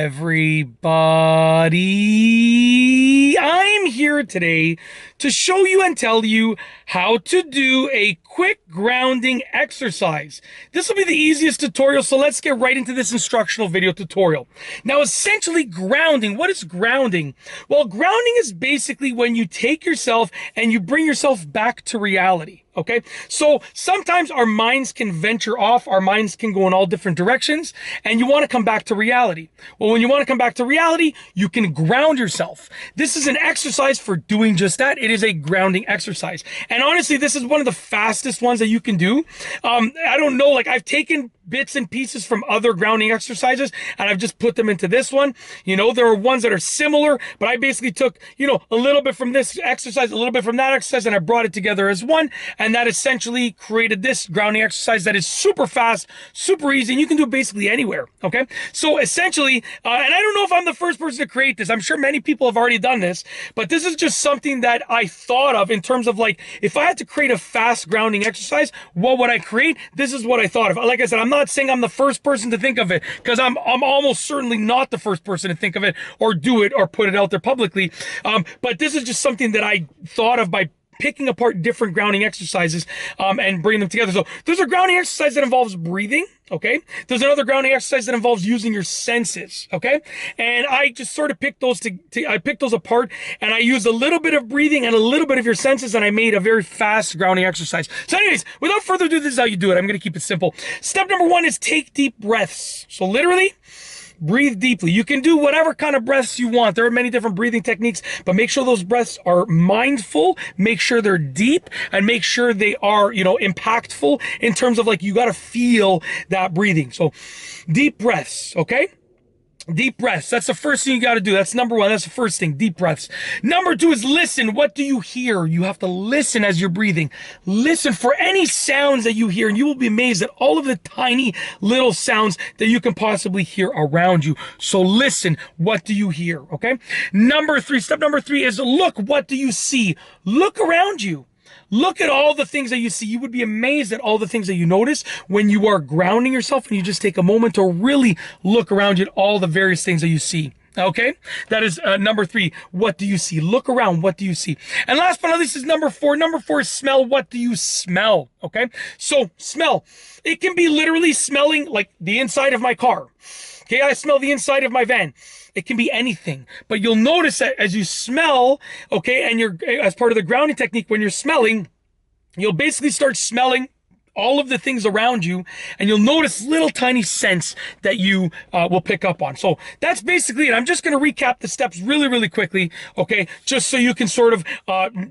everybody. I'm here today to show you and tell you how to do a quick grounding exercise. This will be the easiest tutorial, so let's get right into this instructional video tutorial. Now, essentially grounding, what is grounding? Well, grounding is basically when you take yourself and you bring yourself back to reality. Okay, so sometimes our minds can venture off, our minds can go in all different directions, and you want to come back to reality. Well, when you want to come back to reality, you can ground yourself. This is an exercise for doing just that. It is a grounding exercise. And honestly, this is one of the fastest ones that you can do. I don't know, like I've taken bits and pieces from other grounding exercises and I've just put them into this one. You know, there are ones that are similar, but I basically took, a little bit from this exercise, a little bit from that exercise, and I brought it together as one. And that essentially created this grounding exercise that is super fast, super easy, and you can do it basically anywhere. Okay. So essentially, and I don't know if I'm the first person to create this. I'm sure many people have already done this, but this is just something that I thought of in terms of like, if I had to create a fast grounding exercise, what would I create? This is what I thought of. Like I said, I'm not saying I'm the first person to think of it, because I'm almost certainly not the first person to think of it or do it or put it out there publicly. But this is just something that I thought of by picking apart different grounding exercises and bringing them together. So there's a grounding exercise that involves breathing. Okay. There's another grounding exercise that involves using your senses. Okay. And I just sort of picked those I picked those apart, and I used a little bit of breathing and a little bit of your senses, and I made a very fast grounding exercise. So anyways, without further ado, this is how you do it. I'm going to keep it simple. Step number one is take deep breaths. So literally, breathe deeply. You can do whatever kind of breaths you want. There are many different breathing techniques, but make sure those breaths are mindful, make sure they're deep, and make sure they are, impactful in terms of like, you got to feel that breathing. So deep breaths, okay? Deep breaths. That's the first thing you got to do. That's number one. That's the first thing. Deep breaths. Number two is listen. What do you hear? You have to listen as you're breathing. Listen for any sounds that you hear, and you will be amazed at all of the tiny little sounds that you can possibly hear around you. So listen. What do you hear? Okay. Step number three is look. What do you see? Look around you. Look at all the things that you see. You would be amazed at all the things that you notice when you are grounding yourself and you just take a moment to really look around you at all the various things that you see. Okay, that is number three. What do you see? Look around. What do you see? And last but not least is number four. Number four is smell. What do you smell? Okay, so smell. It can be literally smelling like the inside of my car. Okay, I smell the inside of my van. It can be anything, but you'll notice that as you smell, okay, and you're, as part of the grounding technique, when you're smelling, you'll basically start smelling all of the things around you, and you'll notice little tiny scents that you will pick up on. So that's basically it. I'm just going to recap the steps really, really quickly, okay, just so you can sort of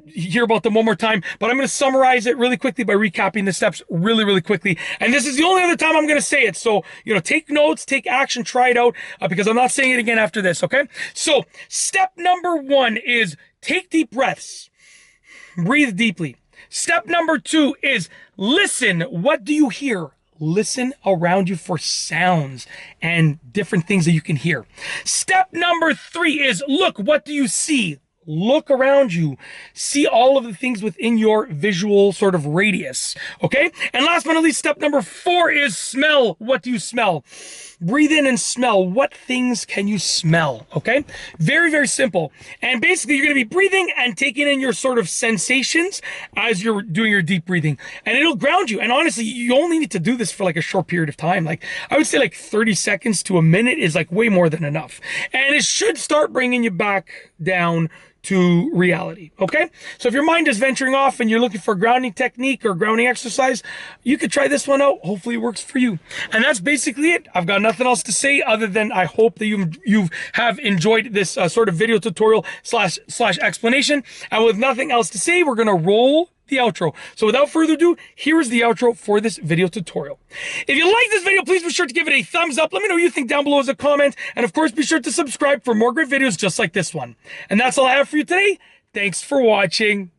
hear about them one more time. But I'm going to summarize it really quickly by recapping the steps really, really quickly. And this is the only other time I'm going to say it. So, take notes, take action, try it out, because I'm not saying it again after this, okay? So step number one is take deep breaths. Breathe deeply. Step number two is listen. What do you hear? Listen around you for sounds and different things that you can hear. Step number three is look. What do you see? Look around you. See all of the things within your visual sort of radius. Okay? And last but not least, step number four is smell. What do you smell? Breathe in and smell. What things can you smell? Okay? Very, very simple. And basically, you're going to be breathing and taking in your sort of sensations as you're doing your deep breathing. And it'll ground you. And honestly, you only need to do this for like a short period of time. Like, I would say like 30 seconds to a minute is like way more than enough. And it should start bringing you back down to reality. Okay? So if your mind is venturing off and you're looking for a grounding technique or grounding exercise, you could try this one out. Hopefully it works for you. And that's basically it. I've got nothing else to say other than I hope that you have enjoyed this sort of video tutorial slash explanation. And with nothing else to say, we're going to roll the outro. So without further ado, here is the outro for this video tutorial. If you like this video, please be sure to give it a thumbs up. Let me know what you think down below as a comment. And of course, be sure to subscribe for more great videos just like this one. And that's all I have for you today. Thanks for watching.